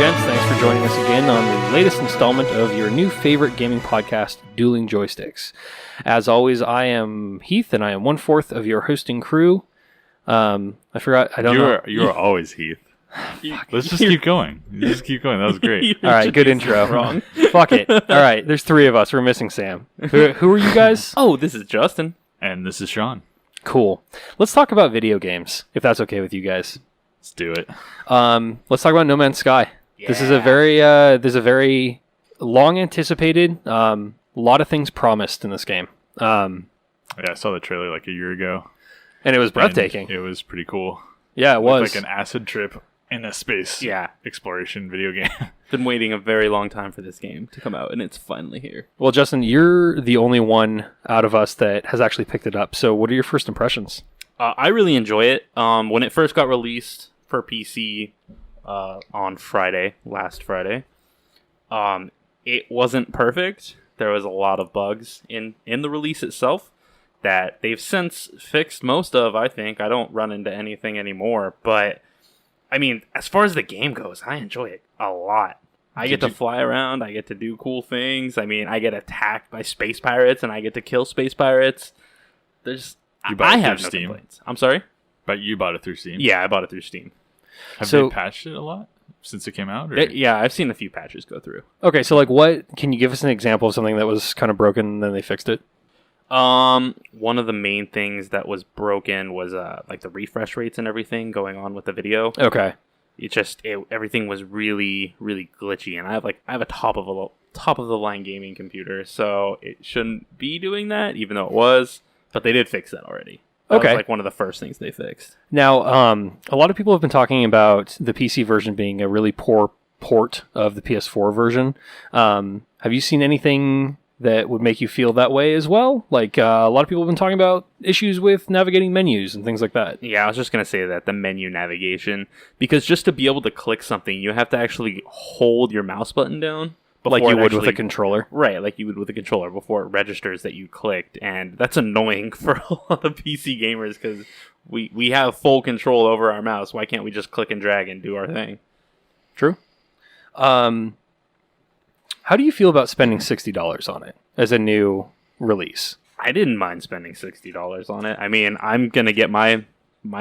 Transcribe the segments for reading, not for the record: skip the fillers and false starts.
gents. Thanks for joining us again on the latest installment of your new favorite gaming podcast, Dueling Joysticks. As always, I am Heath, and I am 1/4 of your hosting crew. I forgot. I don't know. You are always Heath. Let's just keep going. Just keep going. That was great. All right, good intro. Wrong. Fuck it. All right, there's three of us. We're missing Sam. Who are you guys? Oh, this is Justin. And this is Sean. Cool. Let's talk about video games, if that's okay with you guys. Let's do it. Let's talk about No Man's Sky. Yeah. This is a very long anticipated, lot of things promised in this game. Yeah, I saw the trailer like a year ago. And it was breathtaking. It was pretty cool. Yeah, it was. Like an acid trip in a space exploration video game. Been waiting a very long time for this game to come out, and it's finally here. Well, Justin, you're the only one out of us that has actually picked it up. So what are your first impressions? I really enjoy it. When it first got released for PC on last Friday, it wasn't perfect. There was a lot of bugs in the release itself that they've since fixed most of, I think. I don't run into anything anymore, but I mean, as far as the game goes, I enjoy it a lot. I get to fly around, I get to do cool things. I mean, I get attacked by space pirates, and I get to kill space pirates. I have no complaints. I'm sorry? But you bought it through Steam? Yeah, I bought it through Steam. Have they patched it a lot since it came out? Yeah, I've seen a few patches go through. Okay, so what can you give us an example of something that was kind of broken and then they fixed it? One of the main things that was broken was like the refresh rates and everything going on with the video. Okay. Everything was really, really glitchy, and I have a top of the line gaming computer, so it shouldn't be doing that, even though it was. But they did fix that already. That was like one of the first things they fixed. Now, a lot of people have been talking about the PC version being a really poor port of the PS4 version. Have you seen anything that would make you feel that way as well? Like, a lot of people have been talking about issues with navigating menus and things like that. Yeah, I was just going to say that, the menu navigation. Because just to be able to click something, you have to actually hold your mouse button down. Like you would with a controller? Right, like you would with a controller before it registers that you clicked. And that's annoying for a lot of PC gamers because we have full control over our mouse. Why can't we just click and drag and do our thing? True. How do you feel about spending $60 on it as a new release? I didn't mind spending $60 on it. I mean, I'm going to get my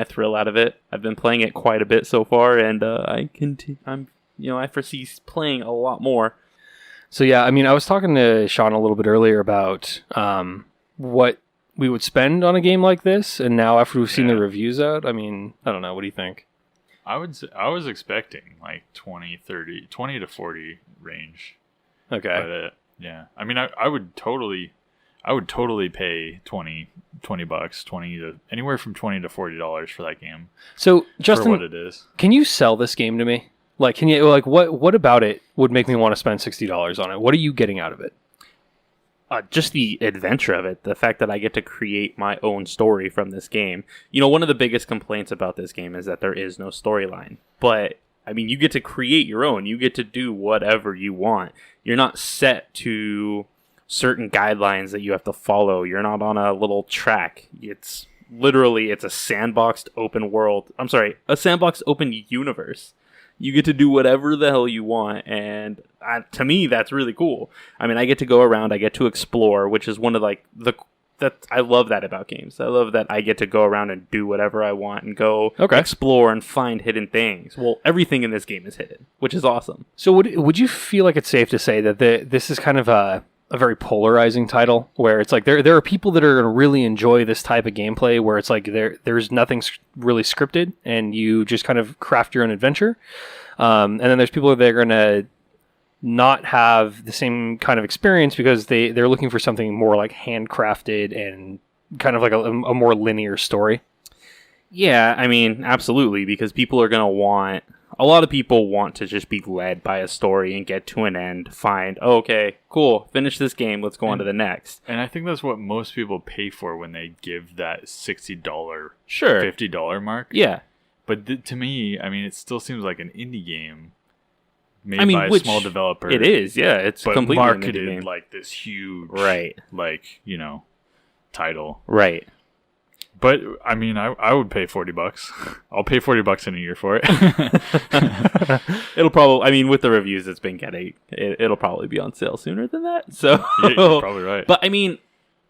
thrill out of it. I've been playing it quite a bit so far, and I foresee playing a lot more. So yeah, I mean, I was talking to Sean a little bit earlier about what we would spend on a game like this, and now after we've seen the reviews out, I mean, I don't know. What do you think? I was expecting like 20 to 40 range. Okay. But, yeah. I mean, I would totally pay $20, anywhere from $20 to $40 for that game. So, Justin, for what it is. Can you sell this game to me? Like, what about it would make me want to spend $60 on it? What are you getting out of it? Just the adventure of it. The fact that I get to create my own story from this game. You know, one of the biggest complaints about this game is that there is no storyline. But, I mean, you get to create your own. You get to do whatever you want. You're not set to certain guidelines that you have to follow. You're not on a little track. It's a sandboxed open world. I'm sorry, a sandboxed open universe. You get to do whatever the hell you want, and to me, that's really cool. I mean, I get to go around, I get to explore, which is one of I love that about games. I love that I get to go around and do whatever I want and go explore and find hidden things. Well, everything in this game is hidden, which is awesome. So would you feel like it's safe to say that this is kind of a very polarizing title, where it's like there are people that are going to really enjoy this type of gameplay, where it's like there's nothing really scripted and you just kind of craft your own adventure, and then there's people that are going to not have the same kind of experience because they're looking for something more like handcrafted and kind of like a more linear story. Yeah, I mean, absolutely, because a lot of people want to just be led by a story and get to an end, okay, cool, finish this game, let's go on to the next. And I think that's what most people pay for when they give that $60, $50 mark. Yeah. But to me, I mean, it still seems like an indie game made by a small developer. It is, yeah. It's completely marketed like this huge, title. Right. But I mean, I would pay $40. I'll pay $40 in a year for it. It'll probably, I mean, with the reviews it's been getting, it'll probably be on sale sooner than that. So You're probably right. But I mean,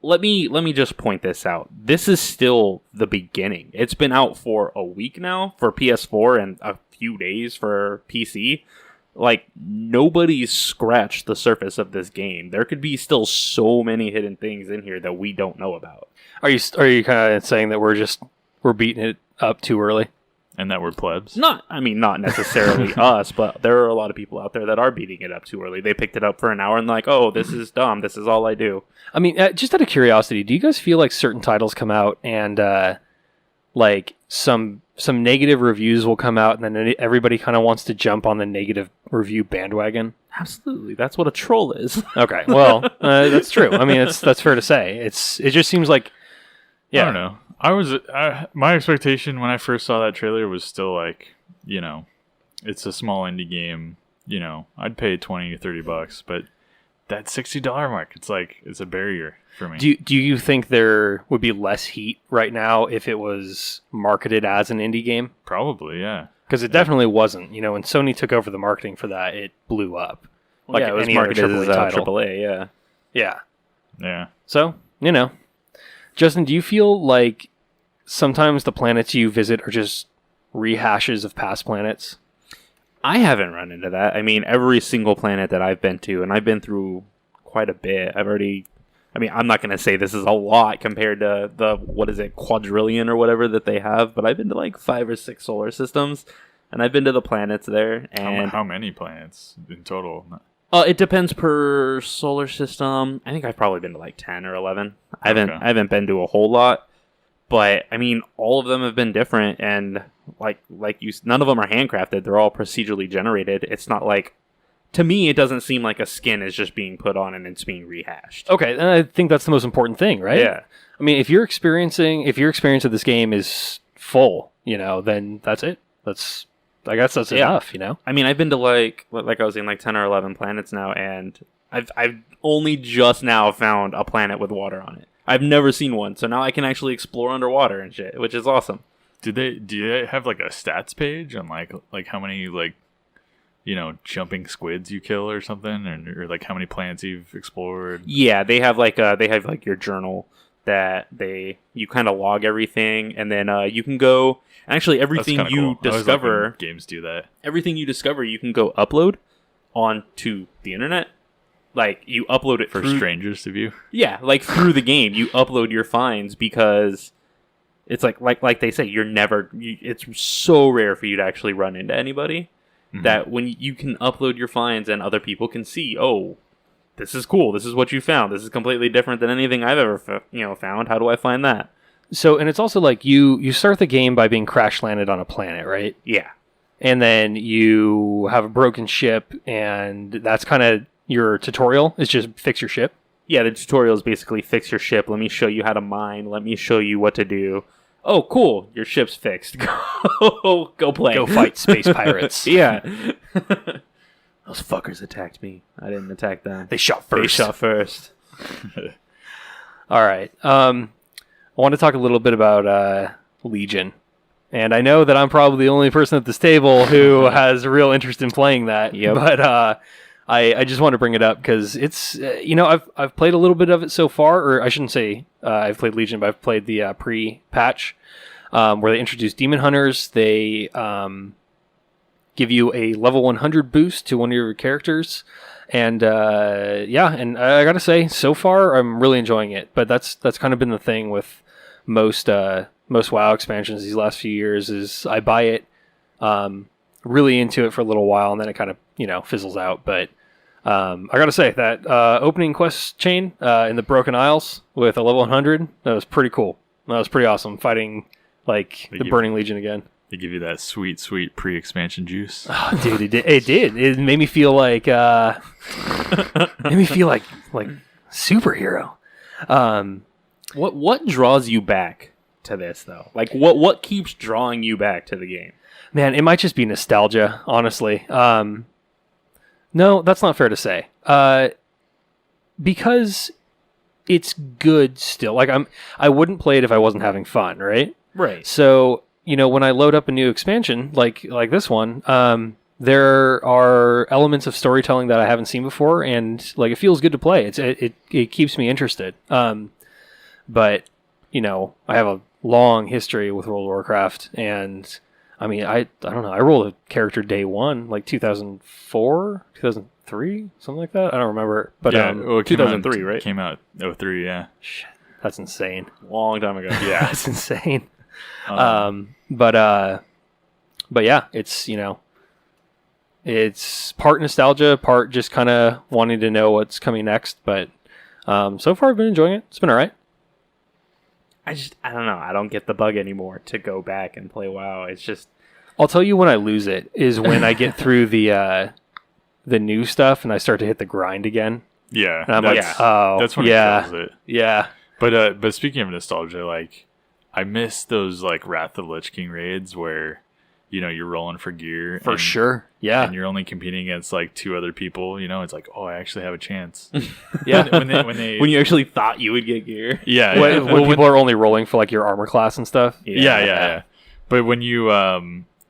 let me just point this out. This is still the beginning. It's been out for a week now for PS4 and a few days for PC. Like, nobody's scratched the surface of this game. There could be still so many hidden things in here that we don't know about. Are you kind of saying that we're beating it up too early? And that we're plebs? Not necessarily us, but there are a lot of people out there that are beating it up too early. They picked it up for an hour and like, oh, this is dumb. This is all I do. I mean, just out of curiosity, do you guys feel like certain titles come out and like some negative reviews will come out and then everybody kind of wants to jump on the negative review bandwagon? Absolutely. That's what a troll is. Okay, well, that's true. I mean, that's fair to say. It just seems like, yeah. I don't know. My expectation when I first saw that trailer was still like, you know, it's a small indie game. You know, I'd pay $20 to $30, but that $60 mark, it's like, it's a barrier for me. Do you think there would be less heat right now if it was marketed as an indie game? Probably, yeah. Because it definitely wasn't. You know, when Sony took over the marketing for that, it blew up. Like it was any other marketed as title. AAA, yeah. Yeah. Yeah. So, you know. Justin, do you feel like sometimes the planets you visit are just rehashes of past planets? I haven't run into that. I mean, every single planet that I've been to, and I've been through quite a bit, I'm not going to say this is a lot compared to the, quadrillion or whatever that they have, but I've been to like 5 or 6 solar systems, and I've been to the planets there. And how many planets in total? It depends per solar system. I think I've probably been to like 10 or 11. I haven't been to a whole lot, but I mean, all of them have been different, and none of them are handcrafted. They're all procedurally generated. It's not like, to me, it doesn't seem like a skin is just being put on and it's being rehashed. Okay, and I think that's the most important thing, right? Yeah. I mean, if your experience of this game is full, you know, then that's it. I guess that's enough, you know? I mean, I've been to like I was saying, like 10 or 11 planets now, and I've only just now found a planet with water on it. I've never seen one, so now I can actually explore underwater and shit, which is awesome. Do they have like a stats page on like how many like, you know, jumping squids you kill or something, or like how many planets you've explored? Yeah, they have like your journal that you kind of log everything, and then you can go. Actually, everything you discover, games do that. Everything you discover, you can go upload onto the internet. Like, you upload it for strangers to view. Yeah, like through the game, you upload your finds, because it's like they say, it's so rare for you to actually run into anybody that when you can upload your finds and other people can see, oh, this is cool. This is what you found. This is completely different than anything I've ever found. How do I find that? So, and it's also like you start the game by being crash landed on a planet, right? Yeah. And then you have a broken ship, and that's kind of your tutorial, is just fix your ship. Yeah, the tutorial is basically fix your ship. Let me show you how to mine. Let me show you what to do. Oh, cool. Your ship's fixed. Go play. Go fight space pirates. Yeah. Those fuckers attacked me. I didn't attack them. They shot first. All right. I want to talk a little bit about Legion. And I know that I'm probably the only person at this table who has a real interest in playing that. Yep. But I just want to bring it up because it's, I've played a little bit of it so far, or I shouldn't say I've played Legion, but I've played the pre-patch where they introduced Demon Hunters. They give you a level 100 boost to one of your characters. And and I gotta say, so far I'm really enjoying it. But that's kind of been the thing with most WoW expansions these last few years is I buy it, really into it for a little while, and then it kind of fizzles out. But I gotta say that opening quest chain in the Broken Isles with a level 100, that was pretty cool. That was pretty awesome, fighting the Burning Legion again. They give you that sweet, sweet pre-expansion juice. Oh, dude, it did. It made me feel like superhero. What draws you back to this though? Like what keeps drawing you back to the game? Man, it might just be nostalgia, honestly. No, that's not fair to say. Because it's good still. Like I wouldn't play it if I wasn't having fun, right? Right. So, when I load up a new expansion like this one, there are elements of storytelling that I haven't seen before, and like it feels good to play. It keeps me interested. But I have a long history with World of Warcraft, and I mean, I don't know. I rolled a character day one, like 2004, 2003, something like that. I don't remember. But it 2003, right? Came out 03, yeah. Shit, that's insane. Long time ago. Yeah. That's insane. But yeah, it's it's part nostalgia, part just kind of wanting to know what's coming next. But so far, I've been enjoying it. It's been all right. I don't know. I don't get the bug anymore to go back and play WoW. It's just... I'll tell you when I lose it is when I get through the new stuff and I start to hit the grind again. Yeah. And I'm like, oh, that's when yeah, it kills it. yeah. But speaking of nostalgia, like, I miss those, like, Wrath of Lich King raids where, you're rolling for gear. For sure. Yeah. And you're only competing against, like, 2 other people. It's like, oh, I actually have a chance. Yeah. When you actually thought you would get gear. Yeah. When people are only rolling for, like, your armor class and stuff. Yeah. But when you,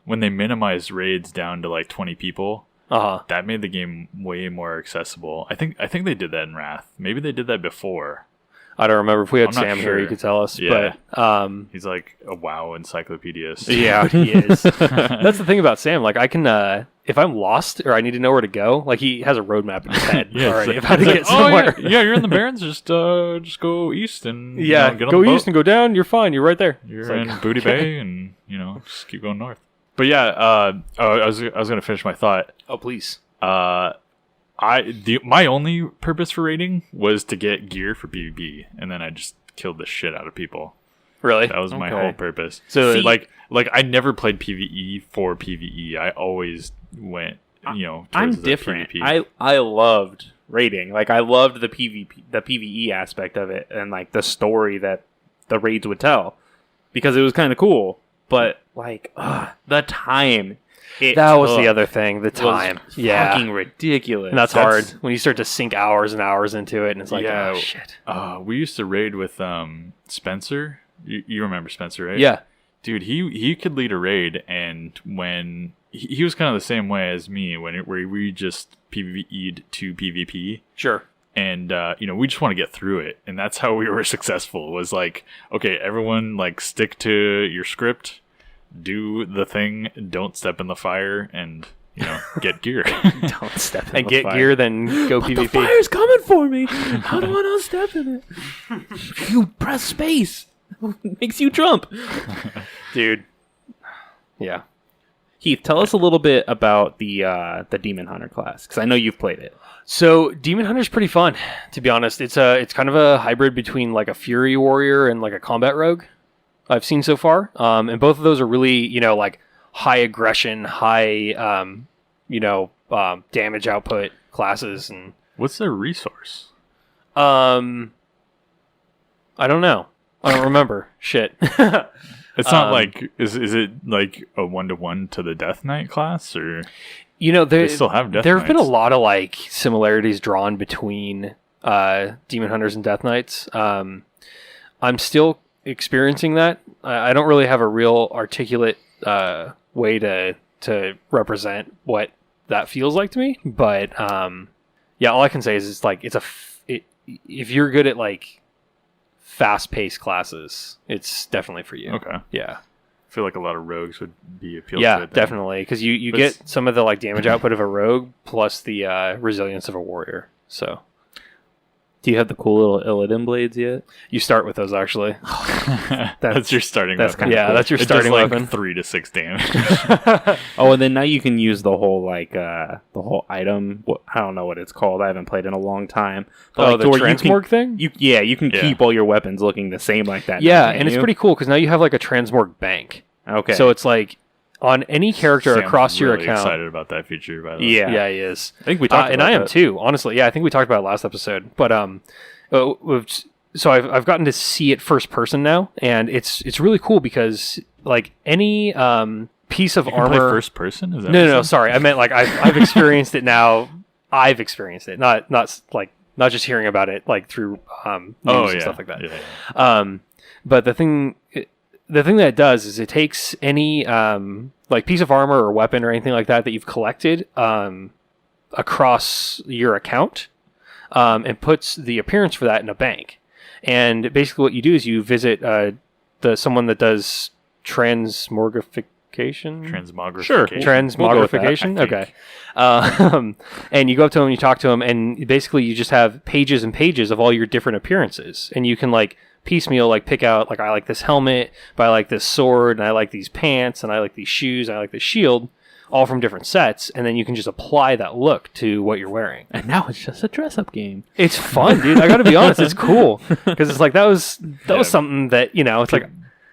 when they minimized raids down to, like, 20 people, that made the game way more accessible. I think they did that in Wrath. Maybe they did that before. I don't remember. If we had I'm not Sam sure. here, he could tell us. Yeah. But he's like a WoW encyclopedia. yeah, he is. That's the thing about Sam. Like, I can, if I'm lost or I need to know where to go, like, he has a roadmap in his head already of how to get somewhere. Yeah, you're in the Barrens. Just go east and get on the east and go down. You're fine. You're right there. You're in Booty Bay, and just keep going north. But yeah, I was gonna finish my thought. Oh, please. My only purpose for raiding was to get gear for PvP, and then I just killed the shit out of people. Really? That was my whole purpose. So, like I never played PvE for PvE. I always went, towards I'm the different. PvP. I loved raiding. Like, I loved the PvE aspect of it, and like the story that the raids would tell, because it was kind of cool. But like, the time. That was the other thing. The time. Yeah. Fucking ridiculous. And that's hard when you start to sink hours and hours into it, and it's like, Yeah. oh, shit. We used to raid with Spencer. You remember Spencer, right? Yeah. Dude, he could lead a raid, and when he was kind of the same way as me, where we just PvE'd to PvP. Sure. And we just want to get through it, and that's how we were successful. Was like, okay, everyone, like, stick to your script, do the thing, don't step in the fire, and get gear. Don't step in and the get fire. Gear, then go PvP. The fire's coming for me. How do I not step in it? You press space. Makes you jump. Dude. Yeah. Heath, tell us a little bit about the Demon Hunter class, because I know you've played it. So Demon Hunter's pretty fun, to be honest. It's kind of a hybrid between like a Fury Warrior and like a Combat Rogue I've seen so far. And both of those are really, like high aggression, high, damage output classes. And what's their resource? I don't know. I don't remember. Shit. It's not like, is it like a 1-to-1 to the Death Knight class, or they still have Death Knights? There have been a lot of like similarities drawn between Demon Hunters and Death Knights. I'm still experiencing that. I don't really have a real articulate way to represent what that feels like to me, but yeah, all I can say is it's like if you're good at like fast-paced classes, it's definitely for you. Okay. Yeah. I feel like a lot of rogues would be appealed to Yeah, it. definitely, because you get some of the like damage output of a rogue plus the resilience of a warrior. So, do you have the cool little Illidan blades yet? You start with those, actually. That's your starting weapon. Yeah, cool. That's your starting weapon. 3 to 6 damage. Oh, and then now you can use the whole like the whole item. I don't know what it's called. I haven't played in a long time. But the transmorg thing? You can keep all your weapons looking the same like that. Yeah, and it's pretty cool because now you have like a transmorg bank. Okay. So it's like on any character Sam's across your really account. Excited about that feature, by the way. Yeah, he is. I think we talked about and I am that. too. Honestly, yeah, I think we talked about it last episode. But so I've gotten to see it first person now, and it's really cool because like any piece of You can armor. play first person? Is that No. Sorry, I meant like I've experienced it now. I've experienced it, not like not just hearing about it like through news and stuff like that. Yeah. But the thing that it does is it takes any like piece of armor or weapon or anything like that you've collected across your account and puts the appearance for that in a bank. And basically what you do is you visit someone that does transmogrification. Transmogrification. Sure, transmogrification. We'll go with that, Okay. And you go up to him, you talk to him, and basically you just have pages and pages of all your different appearances, and you can like piecemeal like pick out like I like this helmet, but I like this sword, and I like these pants, and I like these shoes, and I like this shield, all from different sets, and then you can just apply that look to what you're wearing. And now it's just a dress-up game. It's fun, dude. I got to be honest, it's cool because it's like that was something that it's like.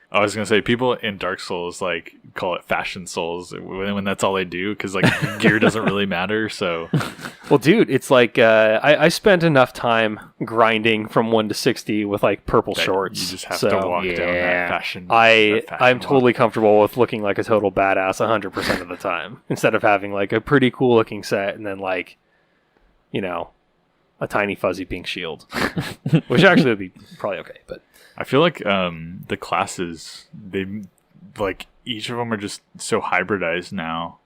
I was gonna say people in Dark Souls like call it Fashion Souls when that's all they do because like gear doesn't really matter. So, well, dude, it's like I spent enough time grinding from 1 to 60 with like purple shorts. You just have to walk down that fashion. I'm totally comfortable with looking like a total badass 100% of the time instead of having like a pretty cool looking set and then like a tiny fuzzy pink shield, which actually would be probably okay, but. I feel like the classes, they like each of them are just so hybridized now.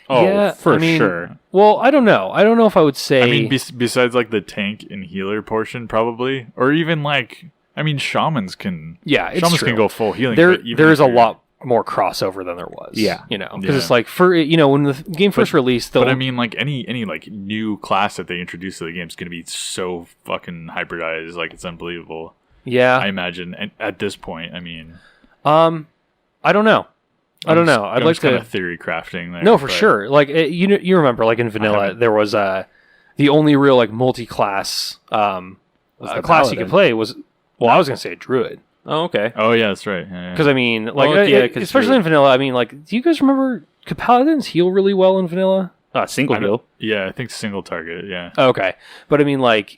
Oh, yeah, for sure. Well, I don't know. I don't know if I would say. I mean, besides like the tank and healer portion, probably, or even like, I mean, shamans can. Yeah, it's shamans true. can go full healing. There is a lot more crossover than there was. Yeah, because it's like when the game first released. But I mean, like any like new class that they introduce to the game is going to be so fucking hybridized, like it's unbelievable. Yeah, I imagine at this point. I mean, I don't know. I'd like to kind of theory crafting there. No, for sure. Like you remember, like in vanilla, there was the only real like multi-class class you could play was. Well, I was gonna say a druid. Oh, okay. Oh yeah, that's right. Because I mean, like especially in vanilla. I mean, like, do you guys remember? Could paladins heal really well in vanilla? Single heal. Yeah, I think single target. Yeah. Okay, but I mean, like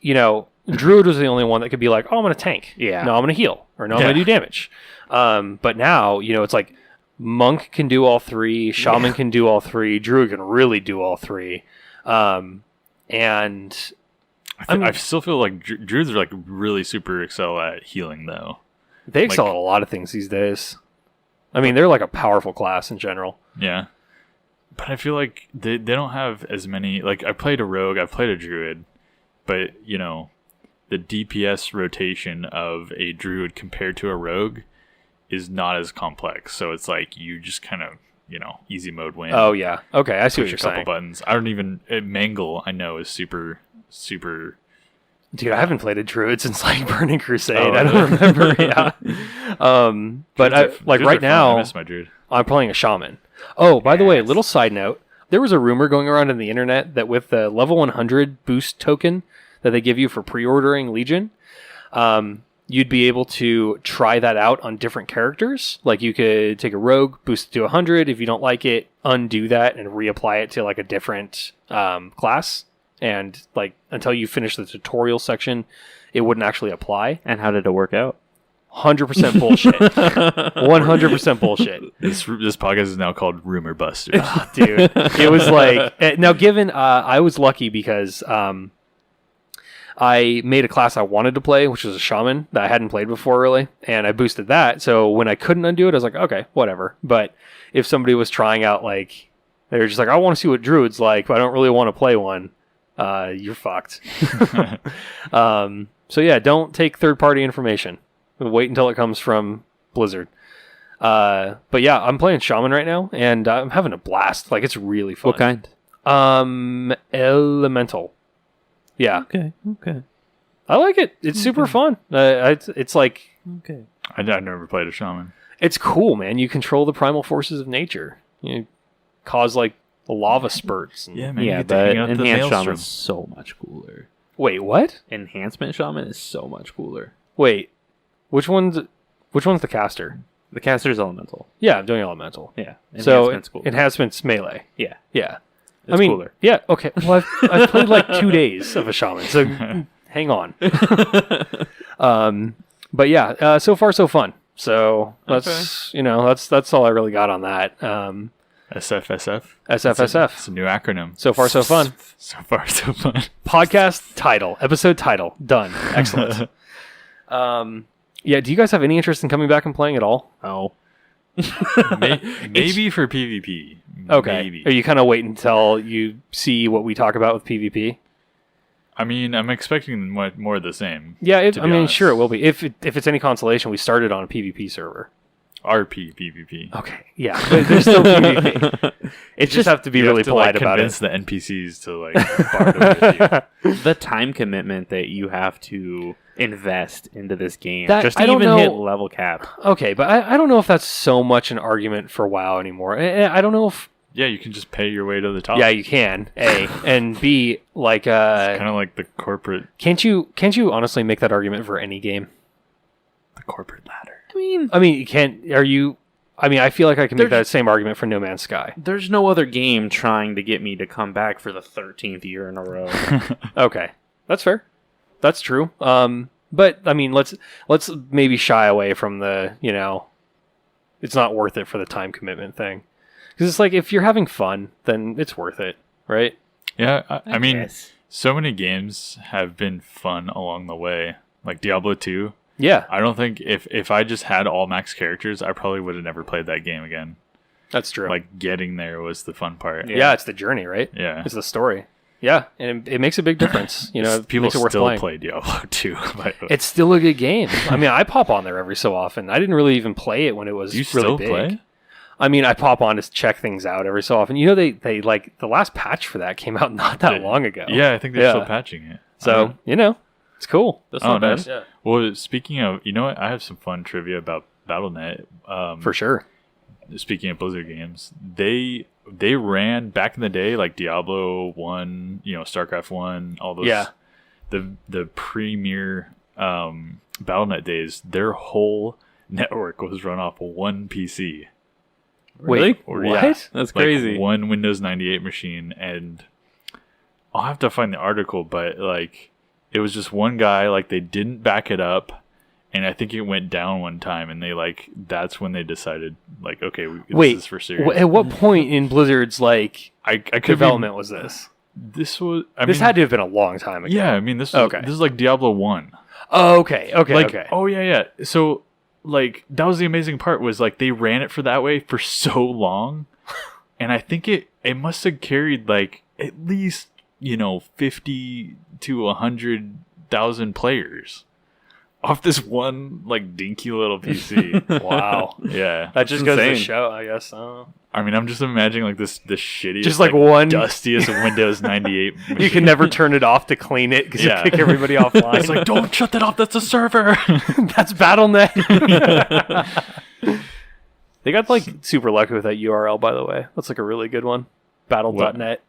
Druid was the only one that could be like, oh, I'm going to tank. Yeah. No, I'm going to heal. Or no, I'm going to do damage. But now, it's like Monk can do all three. Shaman can do all three. Druid can really do all three. And I still feel like Druids are like really super excel at healing, though. They excel at a lot of things these days. I mean, they're like a powerful class in general. Yeah. But I feel like they don't have as many. Like, I played a rogue, I've played a druid, but, the DPS rotation of a druid compared to a rogue is not as complex. So it's like you just kind of, easy mode win. Oh, yeah. Okay, I see what you're saying. Push a couple buttons. I don't even... Mangle, I know, is super... Dude, I haven't played a druid since, like, Burning Crusade. I don't remember, yeah. But, right now... I miss my druid. I'm playing a shaman. Oh, by the way, little side note. There was a rumor going around in the internet that with the level 100 boost token that they give you for pre-ordering Legion, you'd be able to try that out on different characters. Like you could take a rogue, boost it to 100. If you don't like it, undo that and reapply it to like a different class. And like until you finish the tutorial section, it wouldn't actually apply. And how did it work out? 100% bullshit. 100% bullshit. This podcast is now called Rumor Busters. Oh, dude, it was like now. Given I was lucky because I made a class I wanted to play, which was a shaman that I hadn't played before really, and I boosted that. So when I couldn't undo it, I was like, okay, whatever. But if somebody was trying out like they were just like, I want to see what druid's like, but I don't really want to play one, you're fucked. So yeah, don't take third-party information. Wait until it comes from Blizzard. But yeah, I'm playing Shaman right now, and I'm having a blast. Like, it's really fun. What kind? Elemental. Yeah. Okay. I like it. It's super fun. It's like... Okay. I never played a shaman. It's cool, man. You control the primal forces of nature. You cause, like, lava spurts. And... Yeah, man. Yeah, but Enhanced Shaman is so much cooler. Wait, what? Enhancement Shaman is so much cooler. Wait. Which one's the caster? The caster's elemental. Yeah, I'm doing elemental. Yeah. Enhancement's cool. Enhancement's melee. Yeah. Yeah. It's cooler. Yeah, okay. Well, I've played like 2 days of a shaman, so hang on. But yeah, so far so fun. So that's all I really got on that. SFSF. SFSF. It's a new acronym. So far, so fun. So far, so fun. Podcast title, episode title, done. Excellent. Yeah, do you guys have any interest in coming back and playing at all? Oh. Maybe for PvP. Okay. Maybe. Are you kind of waiting until you see what we talk about with PvP? I mean, I'm expecting more of the same. Yeah, to be honest. sure it will be. If it's any consolation, we started on a PvP server. RP PvP. Okay, yeah, but there's still PvP. It just have to be really polite about it. Convince the NPCs to barter with you. The time commitment that you have to invest into this game That- just I to don't even know- hit level cap. Okay, but I don't know if that's so much an argument for WoW anymore. I don't know if... Yeah, you can just pay your way to the top. Yeah, you can, A. And B, like... It's kind of like the corporate Can't you honestly make that argument for any game? ladder. I mean, you can't... Are you... I mean, I feel like I can make that same argument for No Man's Sky. There's no other game trying to get me to come back for the 13th year in a row. Okay, that's fair. That's true. But I mean, let's maybe shy away from the, it's not worth it for the time commitment thing. Because it's like, if you're having fun, then it's worth it, right? Yeah, I mean, guess. so many games have been fun along the way. Like Diablo 2. Yeah, I don't think if I just had all max characters, I probably would have never played that game again. that's true. Like, getting there was the fun part. yeah, it's the journey, right? Yeah. It's the story. Yeah, and it makes a big difference. It People makes it worth still playing. play Diablo 2. By the way. It's still a good game. I mean, I pop on there every so often. I didn't really even play it when it was Do you really still big. play? I mean, I pop on to check things out every so often. They like, the last patch for that came out not that long ago. Yeah, I think they're still patching it. So, it's cool. That's Oh, not bad. nice. Well, speaking of, you know what? I have some fun trivia about Battle.net. For sure. Speaking of Blizzard games, they ran back in the day, like Diablo 1, StarCraft 1, all those. Yeah. The premier Battle.net days, their whole network was run off one PC. Wait, Or, what? yeah, That's like crazy. one Windows 98 machine, and I'll have to find the article, but it was just one guy, they didn't back it up, and I think it went down one time, and that's when they decided, okay, this is for serious. At what point in Blizzard's I could development was this? This was. This had to have been a long time ago. Yeah, I mean, this is like Diablo 1. Oh, okay. Okay. Oh yeah. So that was the amazing part, was they ran it for that way for so long, and I think it must have carried at least 50 to 100,000 players off this one dinky little PC. Wow. Yeah, That just goes to insane. show, I guess. I don't know. I mean, I'm just imagining this shittiest, Just one dustiest Windows 98 machine. You can never turn it off to clean it because Yeah. you kick everybody offline. It's don't shut that off. That's a server. That's Battle.net. They got super lucky with that URL, by the way. That's a really good one. Battle.net.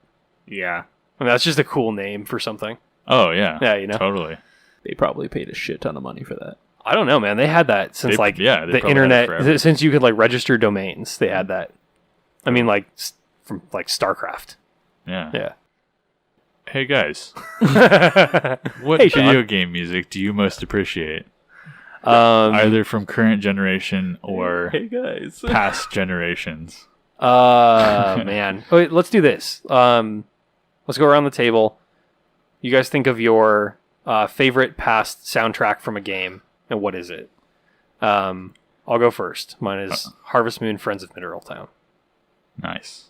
Yeah. I mean, that's just a cool name for something. Oh yeah. Yeah, Totally. They probably paid a shit ton of money for that. I don't know, man. They had that since They the probably had it internet, forever. since you could register domains. They had that. I mean, from StarCraft. Yeah. Yeah. Hey guys, what Hey, Sean. video game music do you most appreciate? Um, Either from current generation or Hey guys. past generations. man. Wait, let's do this. Let's go around the table. You guys think of your favorite past soundtrack from a game, and what is it? I'll go first. Mine is Harvest Moon, Friends of Mineral Town. Nice.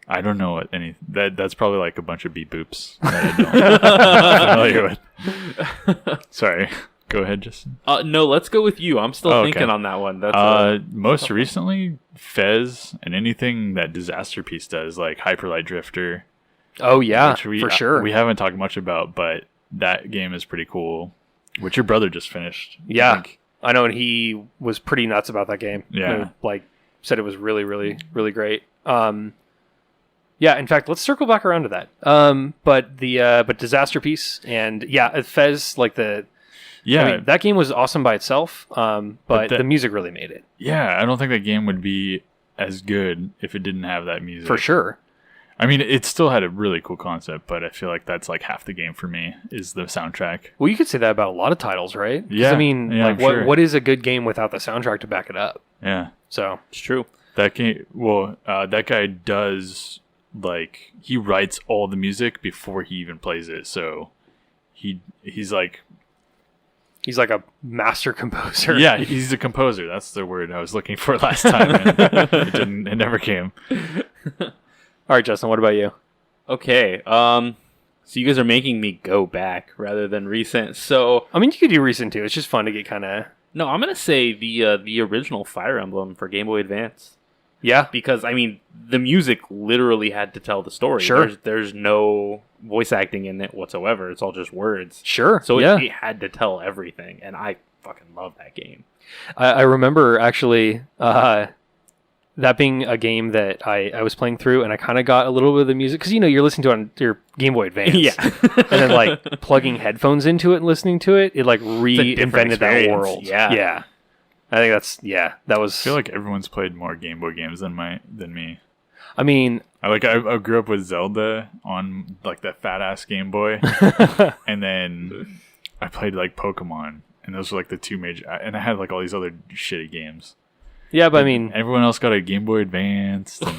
I don't know what that's probably a bunch of beep boops that I don't familiar with. Sorry. Go ahead, Justin. No, let's go with you. I'm still Oh, okay. thinking on that one. That's Most recently, Fez and anything that Disaster Piece does, like Hyperlight Drifter. Oh yeah, which for sure. We haven't talked much about, but that game is pretty cool. Which your brother just finished. Yeah, I know, and he was pretty nuts about that game. Yeah. Said it was really, really, really great. Yeah, in fact, let's circle back around to that. But Disaster Piece and Fez, that game was awesome by itself. But the music really made it. Yeah, I don't think that game would be as good if it didn't have that music. For sure. I mean, it still had a really cool concept, but I feel like that's half the game for me is the soundtrack. Well, you could say that about a lot of titles, right? 'Cause, Yeah. I mean, I'm sure. what is a good game without the soundtrack to back it up? Yeah. So it's true. That guy does, like, he writes all the music before he even plays it. So he's like a master composer. Yeah, he's a composer. That's the word I was looking for last time, and it never came. All right, Justin, what about you? Okay. So you guys are making me go back rather than recent. So I mean, you could do recent too. It's just fun to get kind of. no, I'm gonna say the original Fire Emblem for Game Boy Advance. Yeah. Because, I mean, the music literally had to tell the story. Sure. There's no voice acting in it whatsoever. It's all just words. Sure. So yeah. it had to tell everything, and I fucking love that game. I remember actually that being a game that I was playing through, and I kind of got a little bit of the music because you're listening to it on your Game Boy Advance, Yeah. and then like plugging headphones into it and listening to it, it like reinvented that experience. world. Yeah. yeah. I think that was. I feel like everyone's played more Game Boy games than me. I mean, I grew up with Zelda on like that fat ass Game Boy, and then I played like Pokemon, and those were like the two major. And I had like all these other shitty games. yeah, but I mean, Everyone else got a Game Boy Advance. And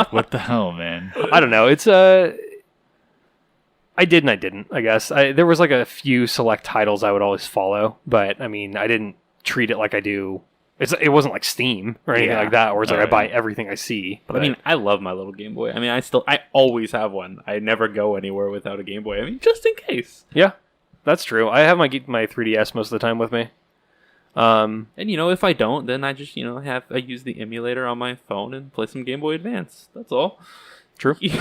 what the hell, man? I don't know. It's I did and I didn't. I guess there was like a few select titles I would always follow, but I mean, I didn't treat it like I do. It wasn't like Steam or anything like that, where it's like I buy everything I see. But I mean, I love my little Game Boy. I mean, I always have one. I never go anywhere without a Game Boy. I mean, just in case. Yeah, that's true. I have my 3DS most of the time with me. And if I don't, then I just I use the emulator on my phone and play some Game Boy Advance. That's all. True. You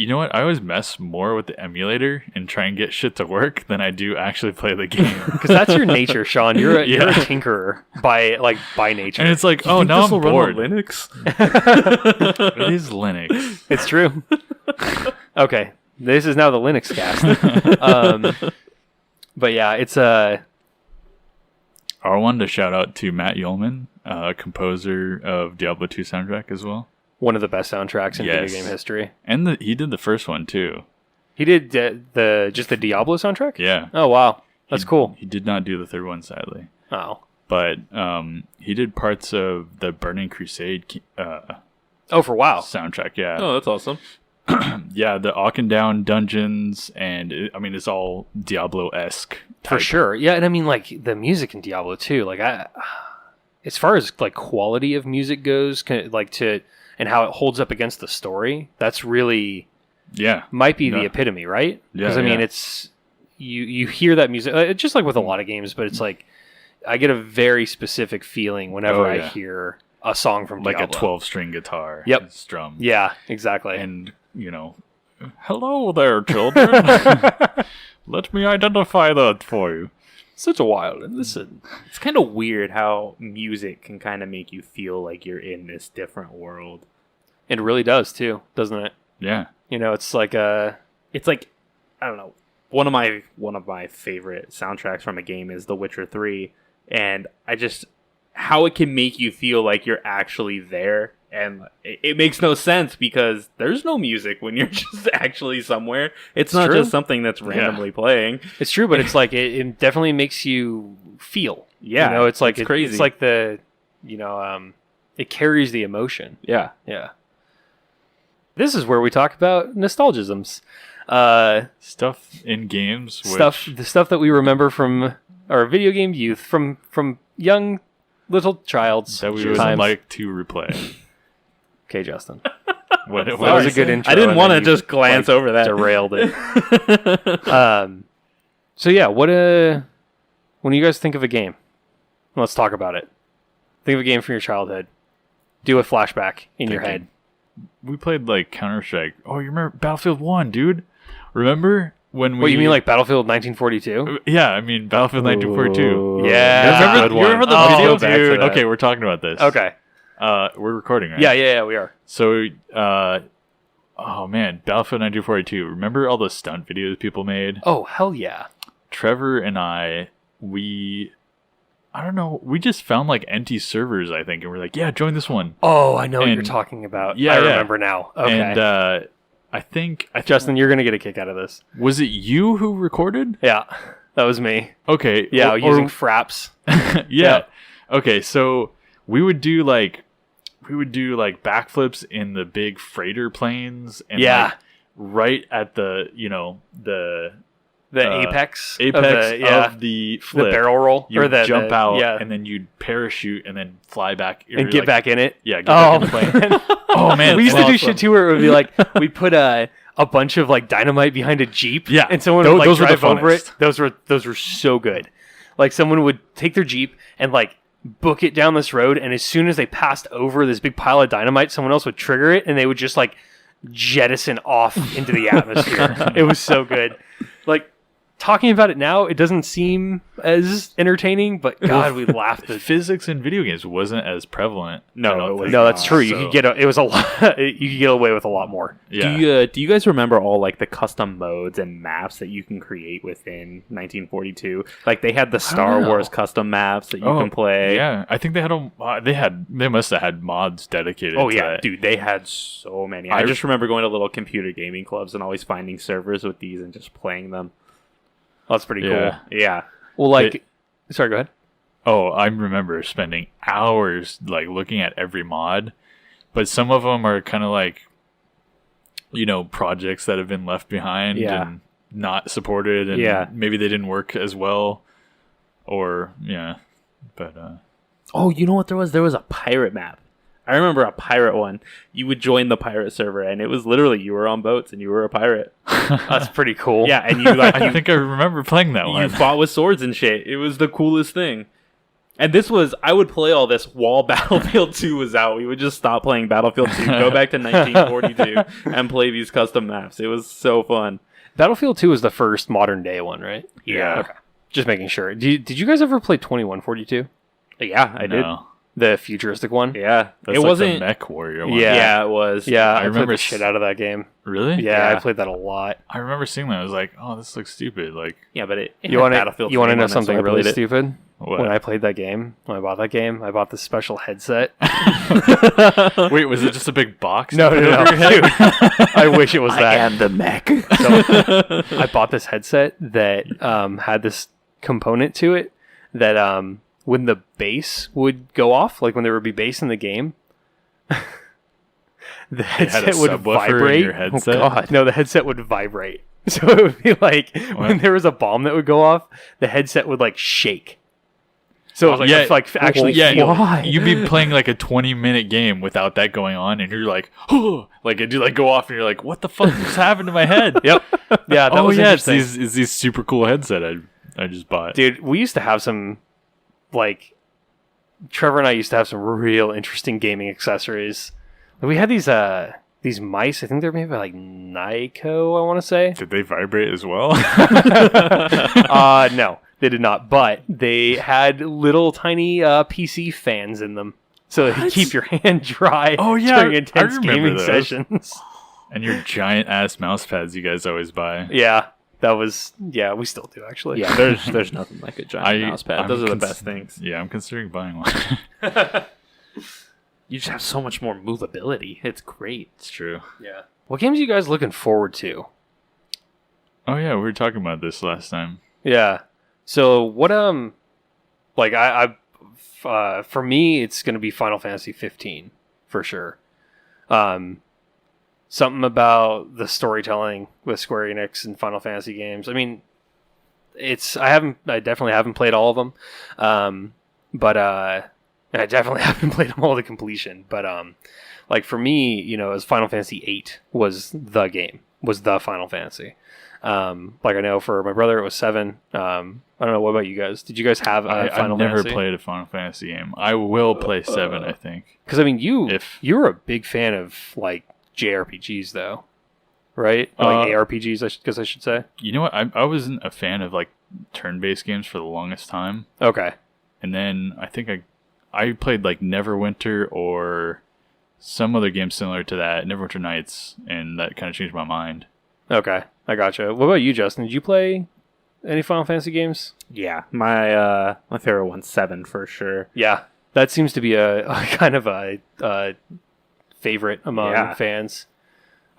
know what? I always mess more with the emulator and try and get shit to work than I do actually play the game. Because that's your nature, Sean. You're a tinkerer by nature. And it's like, oh, now I'm bored. Linux. It is Linux. It's true. Okay, this is now the Linux cast. But yeah, it's I wanted to shout out to Matt Ullman, composer of Diablo 2 soundtrack as well. one of the best soundtracks in Yes. video game history. And he did the first one too. He did just the Diablo soundtrack? Yeah. Oh, wow. That's cool. He did not do the third one, sadly. Oh. But he did parts of the Burning Crusade Oh, for WoW. soundtrack, yeah. Oh, that's awesome. Yeah, the Auchendown dungeons, and it's all Diablo-esque. For sure. Yeah, and I mean, like, the music in Diablo, too. Like, as far as, like, quality of music goes, and how it holds up against the story, that's really... Yeah. Might be the epitome, right? Yeah. Because, I mean, it's... You hear that music, just like with a lot of games, but it's like, I get a very specific feeling whenever I hear a song from Diablo. Like a 12-string guitar. Yep. Strum. Yeah, exactly. And, hello there, children. Let me identify that for you. Such a wild and listen. It's kind of weird how music can kind of make you feel like you're in this different world. It really does, too, doesn't it? Yeah. It's like It's like, I don't know. One of my favorite soundtracks from a game is The Witcher 3, and how it can make you feel like you're actually there, and it makes no sense because there's no music when you're just actually somewhere. It's not just something that's randomly playing. It's true, but it's like it definitely makes you feel. Yeah, it's like it's crazy. It's like the it carries the emotion. Yeah. Yeah. This is where we talk about nostalgisms. Stuff in games. The stuff that we remember from our video game youth, from young little child's that we would times. like to replay. Okay, Justin. That That was a good intro. I didn't and want to then just glance over that. Derailed it. So yeah, when you guys think of a game, let's talk about it. Think of a game from your childhood. Do a flashback in your head. We played like Counter-Strike. Oh, you remember Battlefield 1, dude? Remember when we... What, you mean like Battlefield 1942? Yeah, I mean Battlefield 1942. Yeah. You remember the I'll video, go back to dude? that. Okay, we're talking about this. Okay. We're recording, right? Yeah, we are. So, oh man, Battlefield 1942. Remember all the stunt videos people made? Oh, hell yeah. Trevor and I don't know, we just found like empty servers, I think, and we're like, yeah, join this one. Oh, I know what you're talking about. Yeah, I remember now. Okay. And I think Justin, you're going to get a kick out of this. was it you who recorded? Yeah, that was me. Okay. Yeah, using fraps. Yeah. Okay, so we would do like backflips in the big freighter planes, and like, right at the apex of the flip, the barrel roll, you or the jump out, yeah. and then you'd parachute and then fly back and get back in it. Yeah, get back in the plane. Man. Oh man, we used to do shit too, where it would be like we'd put a bunch of like dynamite behind a Jeep, yeah, and someone would like those drive were the over it. funnest. Those were so good. Like someone would take their Jeep and like book it down this road, and as soon as they passed over this big pile of dynamite, someone else would trigger it, and they would just like jettison off into the atmosphere. It was so good. Like, talking about it now, it doesn't seem as entertaining, but God, we laughed. Physics in video games wasn't as prevalent. No, that's true. You could get it was a lot. You could get away with a lot more. Yeah. Do you guys remember all like the custom modes and maps that you can create within 1942? Like they had the Star Wars custom maps that you can play. Yeah, I think they had they must have had mods dedicated. Oh to yeah, that. dude, they had so many. I just remember going to little computer gaming clubs and always finding servers with these and just playing them. That's pretty cool. Yeah. Well, like, sorry, go ahead. Oh, I remember spending hours like looking at every mod, but some of them are kind of like, projects that have been left behind and not supported, and maybe they didn't work as well, or but. Oh, you know what there was? There was a pirate map. I remember a pirate one. You would join the pirate server, and it was literally you were on boats and you were a pirate. That's pretty cool. Yeah, and you like I think I remember playing that one. You fought with swords and shit. It was the coolest thing. And I would play all this while Battlefield 2 was out. We would just stop playing Battlefield 2, go back to 1942, and play these custom maps. It was so fun. Battlefield 2 was the first modern day one, right? Yeah. Okay. Just making sure. Did you guys ever play 2142? Yeah, I did. The futuristic one? Yeah. It wasn't the Mech Warrior one. Yeah, it was. Yeah, I remember played the shit out of that game. Really? Yeah, I played that a lot. I remember seeing that. I was like, oh, this looks stupid. Like, yeah, but it you want to know on something really stupid? What? When I played that game, when I bought that game, I bought this special headset. Wait, was it just a big box? No. Dude, I wish it was that. I am the mech. So I bought this headset that had this component to it that when the bass would go off, like when there would be bass in the game, the headset would vibrate. In your headset? Oh God, no, the headset would vibrate. So it would be like when there was a bomb that would go off, the headset would like shake. So it was actually why? You'd be playing like a 20-minute game without that going on, and you're like, oh, like it'd like go off, and you're like, what the fuck just happened to my head? Yep. Yeah. That was interesting. It's these super cool headset I just bought. Dude, we used to have some, like, Trevor and I used to have some real interesting gaming accessories. We had these mice. I think they're made by like Nyko, I want to say. Did they vibrate as well? No, they did not. But they had little tiny PC fans in them, so they keep your hand dry during intense gaming sessions. And your giant ass mouse pads you guys always buy. Yeah. That was, we still do actually. Yeah, there's nothing like a giant mouse pad. Those are the best things. Yeah, I'm considering buying one. You just have so much more movability. It's great. It's true. Yeah. What games are you guys looking forward to? Oh yeah, we were talking about this last time. Yeah. So what like I for me it's going to be Final Fantasy 15 for sure. Something about the storytelling with Square Enix and Final Fantasy games. I mean, I definitely haven't played all of them. And I definitely haven't played them all to completion. But like for me, as Final Fantasy 8 was the game, was the Final Fantasy. Like I know for my brother it was 7. I don't know, what about you guys? Did you guys have a Final Fantasy? I've never played a Final Fantasy game. I will play 7, I think. Because I mean, you're a big fan of like JRPGs though, right? Like ARPGs, I should say. You know what? I wasn't a fan of like turn-based games for the longest time. Okay. And then I think I played like Neverwinter or some other game similar to that, Neverwinter Nights, and that kind of changed my mind. Okay, I gotcha. What about you, Justin? Did you play any Final Fantasy games? Yeah, my favorite one's 7 for sure. Yeah, that seems to be a kind of a favorite among fans.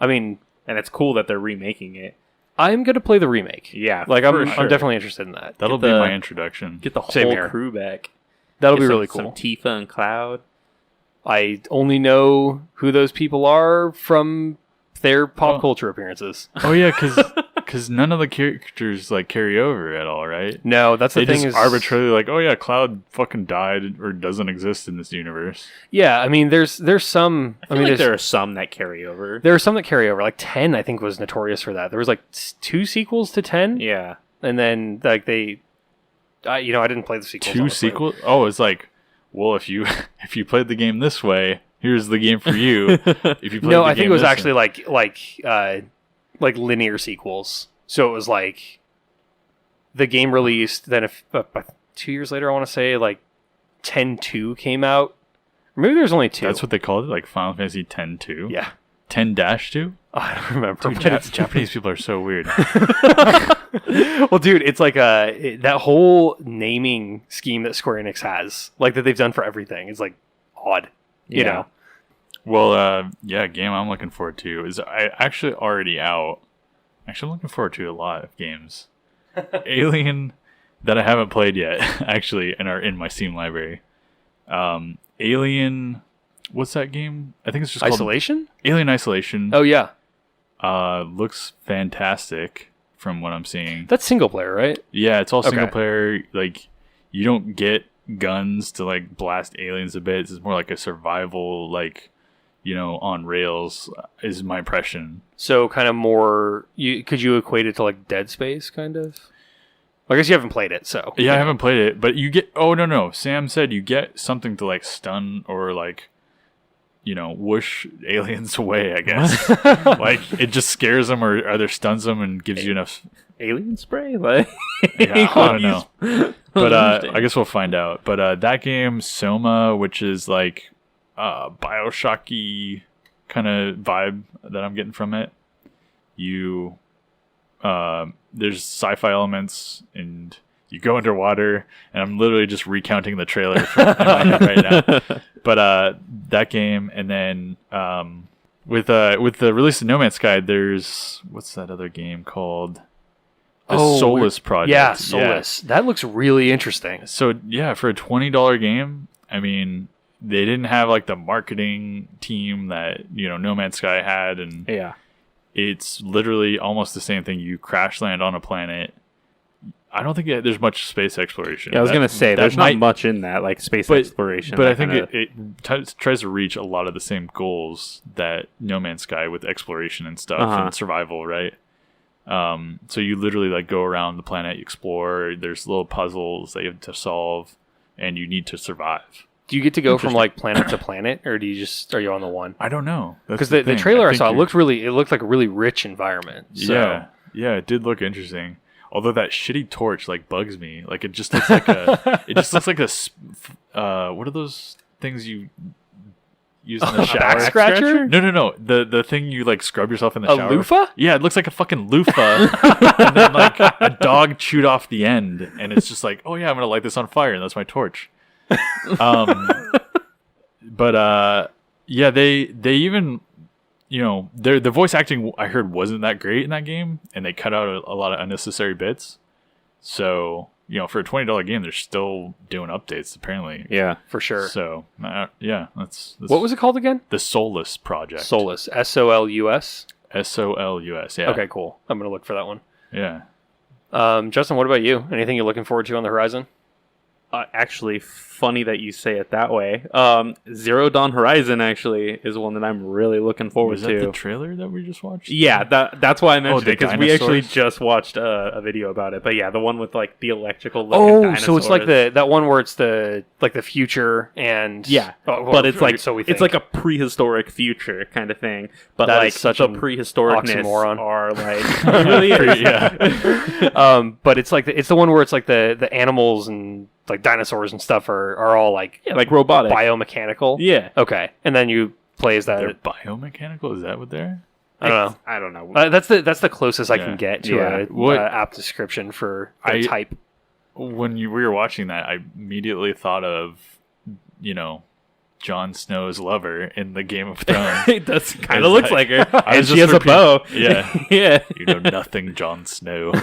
I mean, and it's cool that they're remaking it. I'm gonna play the remake. Yeah, like I'm definitely interested in that. That'll be my introduction. Get the whole crew back. That'll Get be some- really cool. Some Tifa and Cloud. I only know who those people are from their pop culture appearances. Oh yeah, because none of the characters like carry over at all, right? No, that's the They thing just is arbitrarily like, oh yeah, Cloud fucking died or doesn't exist in this universe. Yeah, I mean, there's some. I feel like there are some that carry over. There are some that carry over. Like 10, I think, was notorious for that. There was like 2 sequels to 10, Yeah. and then like I didn't play the sequels. Two honestly. sequels? Oh, it's like, well, if you played the game this way, here's the game for you. If you played No, the I think game it was this actually way. like linear sequels. So it was like the game released, then 2 years later, I want to say like 10-2 came out. Or maybe there's only 2. That's what they called it, like Final Fantasy 10-2? Yeah. 10-2? I don't remember. Dude, but Japanese people are so weird. well, dude, it's like that whole naming scheme that Square Enix has, like that they've done for everything, is like odd. You Yeah. know. Well, yeah, game I'm looking forward to is actually already out. Actually, I'm looking forward to a lot of games. Alien that I haven't played yet, actually, and are in my Steam library. Alien, what's that game? I think it's just Isolation? called Alien Isolation. Oh yeah, Looks fantastic from what I'm seeing. that's single player, right? Yeah, it's all single Okay. player. Like, you don't get guns to like blast aliens a bit. It's more like a survival, like, on rails is my impression. So kind of more. Could you equate it to like Dead Space, kind of? Well, I guess you haven't played it, so Yeah, I haven't played it, but you get. Oh no! Sam said you get something to like stun or like, whoosh aliens away. I guess like it just scares them or either stuns them and gives you enough. Alien spray? Like, Yeah, I don't know. But understand. I guess we'll find out. But that game, Soma, which is like Bioshocky kind of vibe that I'm getting from it. There's sci-fi elements and you go underwater, and I'm literally just recounting the trailer in my head right now. But that game, and then with the release of No Man's Sky, there's what's that other game called? The Solus Project. Yeah, Solus. That looks really interesting. So yeah, for a $20 game, I mean, they didn't have like the marketing team that No Man's Sky had, and yeah. it's literally almost the same thing. You crash land on a planet. I don't think there's much space exploration. Yeah, I was going to say, there's not might- much in that, like space exploration. But I that think kinda- it tries to reach a lot of the same goals that No Man's Sky with exploration and stuff and survival, right? So you literally like go around the planet, you explore. There's little puzzles that you have to solve, and you need to survive. Do you get to go from like planet to planet, or are you on the one? I don't know, Because the trailer I think saw you're- looked like a really rich environment. So. Yeah, it did look interesting. Although that shitty torch like bugs me. Like it just looks like what are those things you use in the shower? Back scratcher? No. The thing you like scrub yourself in the A shower. loofah? Yeah, it looks like a fucking loofah. And then like a dog chewed off the end, and it's just like, oh yeah, I'm gonna light this on fire, and that's my torch. But yeah, they even the voice acting I heard wasn't that great in that game, and they cut out a lot of unnecessary bits. So for a $20 game, they're still doing updates apparently. yeah. For sure. So yeah, that's What was it called again? the Solus Project. Solus. SOLUS. SOLUS. Yeah. Okay, cool. I'm gonna look for that one. Yeah. Justin, what about you? Anything you're looking forward to on the horizon? Actually, funny that you say it that way. Zero Dawn Horizon actually is one that I'm really looking forward Was to. that the trailer that we just watched? Yeah, that's why I mentioned the it, because we actually dinosaurs? just watched a video about it. But yeah, the one with like the electrical Oh, so it's like that one where it's the future and yeah, Oh, but it's like so we it's think. like a prehistoric future kind of thing. But That like is such the an prehistoricness oxymoron. are like it really is. Yeah. but it's like it's the one where it's like the animals and like dinosaurs and stuff are all like Yeah, like robotic. biomechanical. Yeah, Okay, and then you play as They're that. biomechanical? Is that what they're? I don't know. I don't know. That's the closest I Yeah. can get to Yeah. a What- app description for the I- type. When we were watching that, I immediately thought of, Jon Snow's lover in the Game of Thrones. It does kind Is of looks that- like her, I and was she just has a bow. Yeah. Yeah, You know nothing, Jon Snow.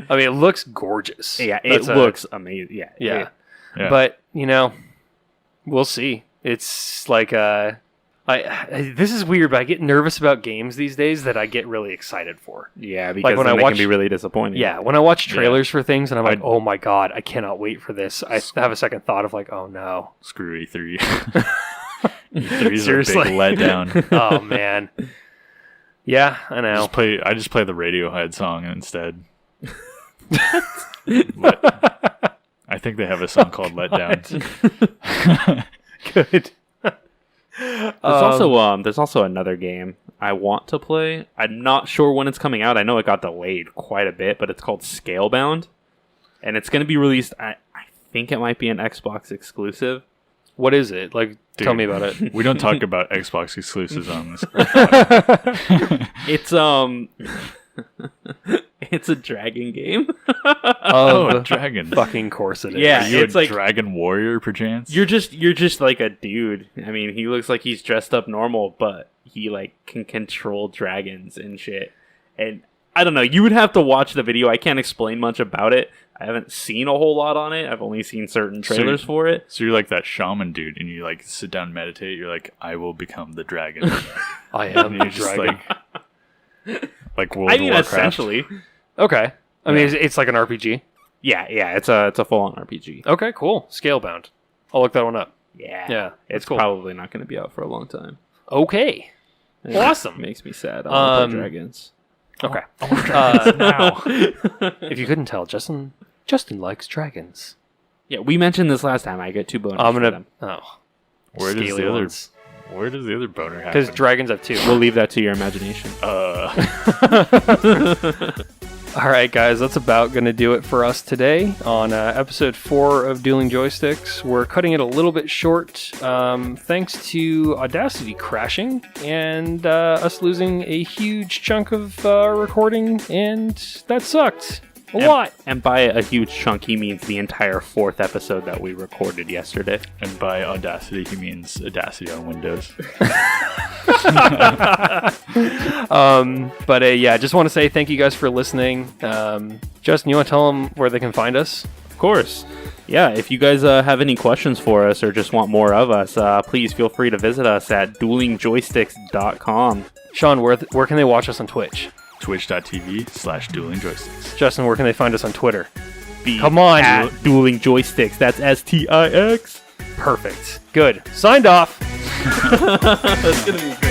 I mean, it looks gorgeous. yeah. It That's looks amazing. Yeah, Yeah. Yeah. But, we'll see. It's like, this is weird, but I get nervous about games these days that I get really excited for. Yeah, because when then I they watch- can be really disappointing. Yeah, when I watch trailers for things and I'm like, I'd- oh my god, I cannot wait for this. I have a second thought of like, oh no. Screw E3. E3 is a Seriously. big letdown. Oh man. Yeah, I know. I just play the Radiohead song instead. But I think they have a song called Letdown. Good. There's also another game I want to play. I'm not sure when it's coming out. I know it got delayed quite a bit, but it's called Scalebound, and it's going to be released. I think it might be an Xbox exclusive. What is it? Like, tell Dude. me about it. We don't talk about Xbox exclusives on this. It's it's a dragon game. Oh, Oh, a dragon. fucking course it is. Yeah, Are you it's a like- dragon warrior, perchance? You're just like a dude. I mean, he looks like he's dressed up normal, but he like can control dragons and shit. And I don't know. You would have to watch the video. I can't explain much about it. I haven't seen a whole lot on it. I've only seen certain trailers for it. So you're like that shaman dude, and you like sit down and meditate. You're like, I will become the dragon. I am And the you're just dragon. like World I mean, of Warcraft. essentially. Okay. I mean, it's like an RPG. Yeah. It's a full-on RPG. Okay, cool. Scalebound. I'll look that one up. Yeah. Yeah, It's that's cool. probably not going to be out for a long time. Okay. Awesome. Makes me sad. I want to play dragons. Okay. Now. If you couldn't tell, Justin likes dragons. Yeah, we mentioned this last time. I get 2 bonus I'm for gonna. them. Oh. Where does Scaly the other? ones. Where does the other boner happen? Because dragons have 2. We'll leave that to your imagination. All right, guys, that's about going to do it for us today on episode 4 of Dueling Joysticks. We're cutting it a little bit short thanks to Audacity crashing and us losing a huge chunk of recording, and that sucked a lot. And by a huge chunk, he means the entire 4th episode that we recorded yesterday. And by Audacity, he means Audacity on Windows. But yeah, just want to say thank you guys for listening. Justin, you want to tell them where they can find us? Of course. Yeah, if you guys have any questions for us or just want more of us, please feel free to visit us at duelingjoysticks.com. Sean, where can they watch us on Twitch? Twitch.tv/duelingjoysticks. Justin, where can they find us on Twitter? Be Come on. at Dueling Joysticks. That's STIX. Perfect. Good. Signed off. That's gonna be good.